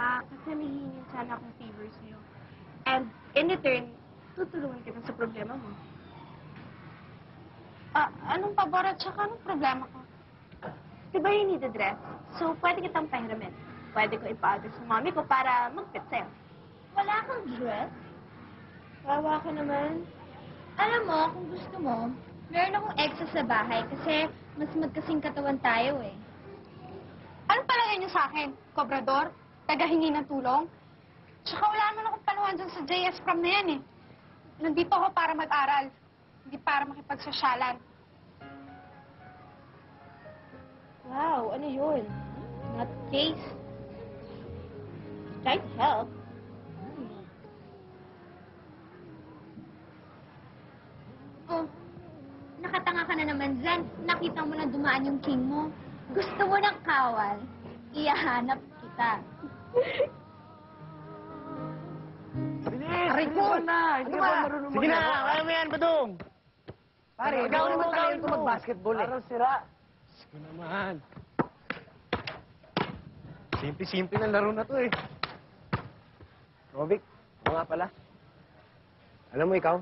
Kasi may hingin sana akong favor sa'yo. And in return, tutulungan kita sa problema mo. Anong pabor at saka anong problema ko? Diba you need a dress? So, pwede kitang pahiramin. Pwede ko ipa-order sa mommy ko para mag-fit sa'yo. Wala kang dress? Wawa ka naman. Alam mo, kung gusto mo, meron akong extra sa bahay kasi mas magkasing katawan tayo eh. Ano palagay niyo sa akin? Kobrador? Tagahingi ng tulong? Tsaka wala naman akong panuhan dyan sa JS Prom na yan eh. Nandito ako para mag-aral, hindi para makipagsosyalan. Wow, ano yun? Not case. Try to help. Oh, nakatanga ka na naman dyan. Nakita mo na dumaan yung king mo. Gusto mo ng kawal? Iyahanap kita. Bilis! Aray ko! Hindi ka ba marunong Sige na, maglaro? kaya mo yan, Badong! Pare, Ikaw naman talento talento mo. mag-basketball eh. Parang sira. Sige naman. Simple-simple na laro na to eh. Rovic, oo nga pala. Alam mo ikaw,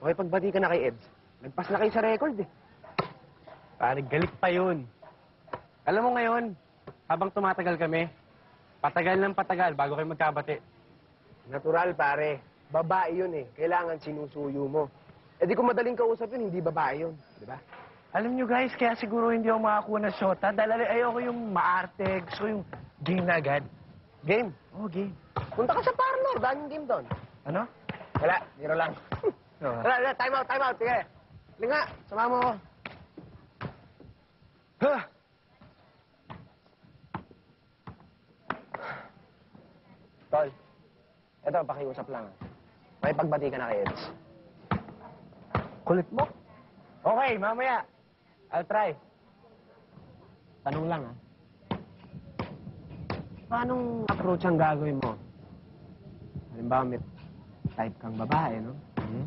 okay pagbati ka na kay Ebs. Nagpas na kayo sa record eh. Pare, galit pa yun. Alam mo ngayon, habang tumatagal kami, patagal ng patagal bago kayo magkabati. Natural pare. Babae yun eh. Kailangan sinusuyo mo. Eh di kung madaling kausap yun, hindi babae yun. Di ba? Alam nyo guys, kaya siguro hindi ako makakuha ng shota dahil ayoko yung maarte, gusto ko yung game na agad. Game. Oh, game. Punta ka sa parlor. Daming game doon. Ano? Wala, biro lang. Oh. Wala, time out. Sige. Hindi nga, sama mo ako. Huh. Tol, eto, pakiusap lang. May pagbati ka na kay Eds. Kulit mo. Okay, mamaya. I'll try. Tanong lang ah. Paanong approach ang gagawin mo? Halimbawa, may type kang babae, no? Hmm?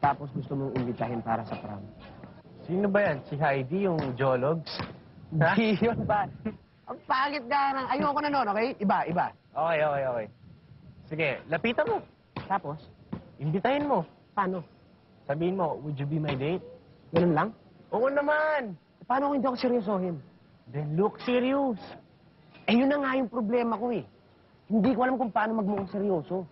Tapos gusto mong imbitahin para sa prom. Sino ba yan? Si Heidi, yung Jologs? Ha? Hindi yun ba? Ang pangit ka na. Ayoko na nun, okay? Iba. Okay. Sige, lapitan mo. Tapos, Imbitahin mo. paano? Sabihin mo, would you be my date? Ganun lang? Oo naman. Paano kung hindi ako seryosohin? Then look serious. Eh, yun na nga yung problema ko eh. Hindi ko alam kung paano magmukhang seryoso.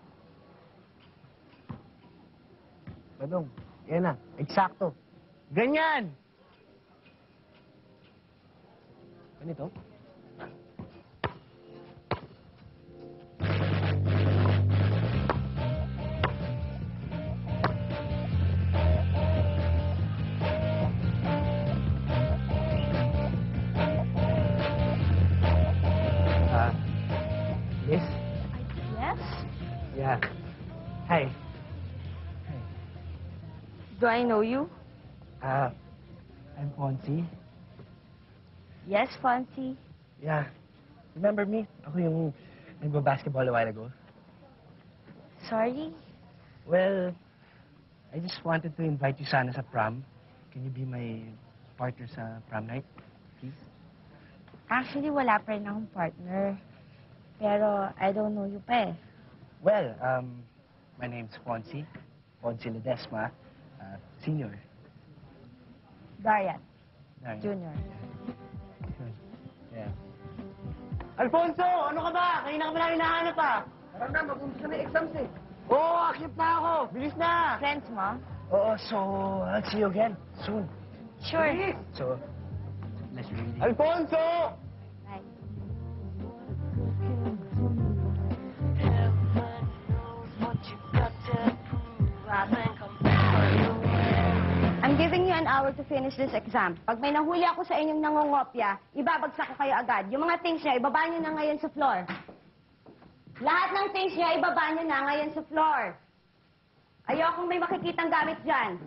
Badong, Yan na, eksakto. ganyan. Ganito? Yes? Yes? Yeah. Hi. Do I know you? I'm Fonzie. Yes, Fonzie. Yeah. Remember me? Ako yung nagba-basketball a while ago. Sorry? Well, I just wanted to invite you sana sa prom. Can you be my partner sa prom night, please? Actually, wala pa rin akong partner. Pero I don't know you pa eh. Well, my name's Fonzie. Fonzie Ledesma, senior. Darian, Darian. junior. Yeah. Alfonso, ano ka ba? Kanina ka ba namin nahanap ah? Tara na, mag-umpisa na yung exams eh. Oo, akit na ako. Bilis na. Friends mo? Oh, so I'll see you again soon. Sure. So, let's really... Alfonso! Bye. I'm giving you an hour to finish this exam. Pag may nahuli ako sa inyong nangongopya, ibabagsak ko kayo agad. Yung mga things niya, ibaba niyo na ngayon sa floor. Lahat ng things niya, ibaba niyo na ngayon sa floor. Ayokong may makikitang gamit dyan.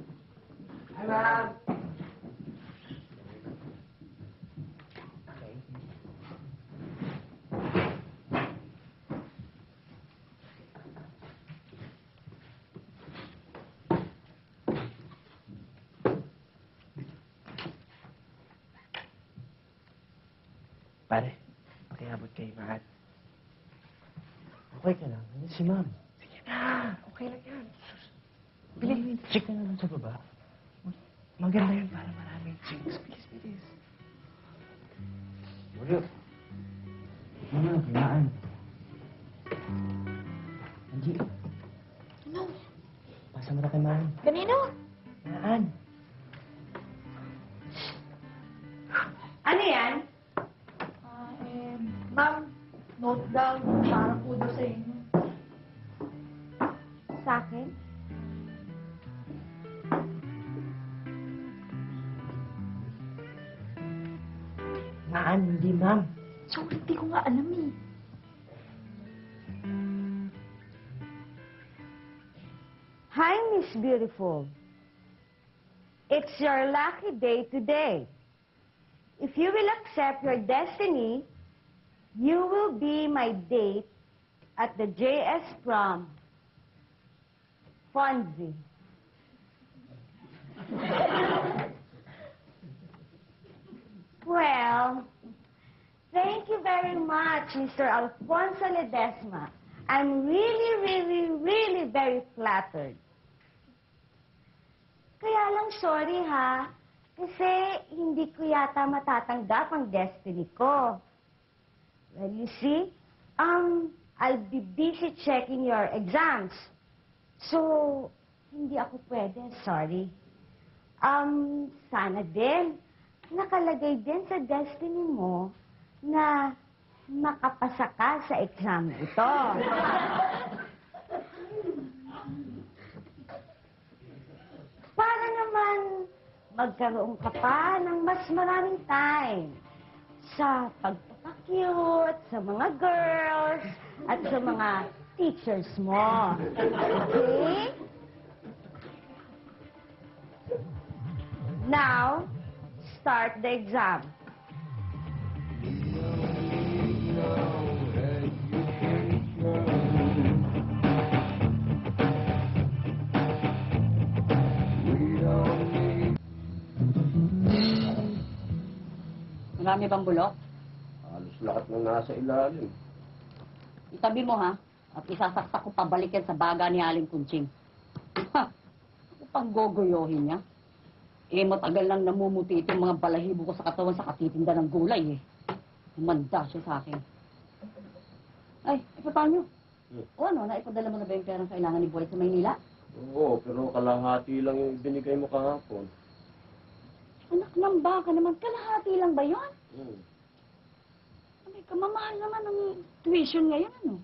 Pare, pakiabot kay Mahat. Okay ka lang. Ano si ma'am? Sige na. Okay lang yan. Bilis. Check na naman sa baba. Maganda yun para maraming chicks. Bilis, bilis. Julio. Ano, kailangan. Angie. Ano? Pasa mo na kay ma'am. Kanino? Kailangan. Ano yan? Ma'am, note down para po daw sa inyo. Sa akin? Maan, hindi ma'am. So, hindi ko nga alam eh. Hi, Miss Beautiful. It's your lucky day today. If you will accept your destiny, you will be my date at the JS Prom. Fonzie. Well, thank you very much, Mr. Alfonso Ledesma. I'm really very flattered. Kaya lang sorry ha, kasi hindi ko yata matatanggap ang destiny ko. Well, you see, I'll be busy checking your exams. So, hindi ako pwede, sorry. Sana din, nakalagay din sa destiny mo na makapasa ka sa exam ito. Para naman magkaroon ka pa ng mas maraming time sa pagpapakute sa mga girls at sa mga teachers mo. Okay? Now, start the exam. Marami bang bulok? Halos lahat ng nasa ilalim. Itabi mo ha, at isasaksak ko pabalik yan sa baga ni Aling Kunching. Ha! Ano pang gogoyohin niya? Eh, matagal nang namumuti itong mga balahibo ko sa katawan sa katitinda ng gulay eh. Umanda siya sa akin. Ay, paano? O ano, naipadala mo na ba yung perang kailangan ni Boy sa Maynila? Oo, pero kalahati lang yung binigay mo kahapon. Anak ng baka naman, kalahati lang ba yun? Ay, kamamahal naman ang tuition ngayon, ano?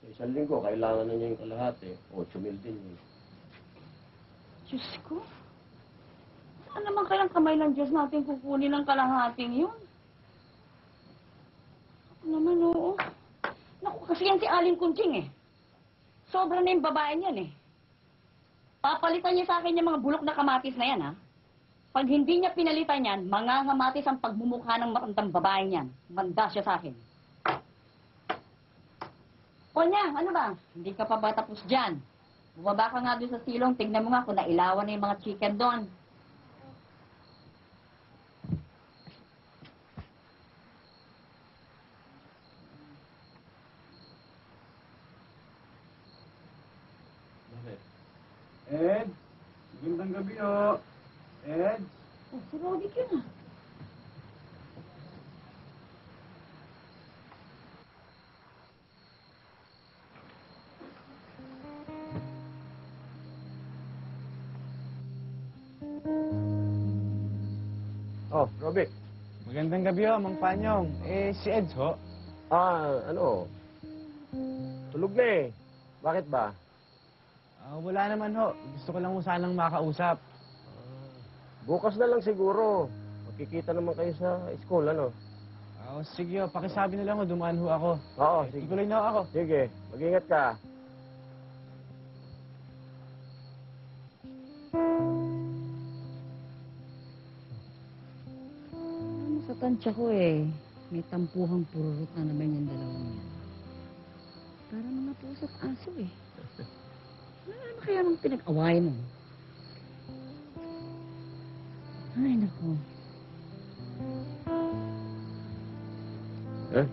Sa isang linggo, kailangan na niya yung kalahati. 8,000 din yun. Diyos ko. Saan naman kayang kamay ng Diyos natin kukunin ang kalahating yun? Ako naman, oo. Naku, kasi yan si Aling Kunching eh. Sobra na yung babae niyan eh. Papalitan niya sa akin yung mga bulok na kamatis na yan, ha? Pag hindi niya pinalitan yan, mga kamatis ang pagmumukha ng matandang babae niyan. Manda siya sa akin. O niya, ano ba? Hindi ka pa ba tapos dyan? Bumaba ka nga doon sa silong, tignan mo nga kung nailawan na yung mga chicken doon. Ed, magandang gabi ho. Ed? Oh, si Rodic yun ah. Oh, Robic. Magandang gabi ho, Mang Panyong. Eh, si Ed ho. Ano? Tulog na eh. Bakit ba? Wala naman ho. Gusto ko lang ho sanang makausap. Bukas na lang siguro. Magkikita naman kayo sa school, ano? Sige ho, pakisabi na lang ho, dumaan ho ako. Oo, Eh, sige. tuloy na ho ako. Sige, mag-ingat ka. Ano sa tansya ko eh. May tampuhang pururot na naman yung dalawang yan. Para mga pusat aso eh. Ano naman kaya nang pinag-awayan mo? Ay, naku. Eh,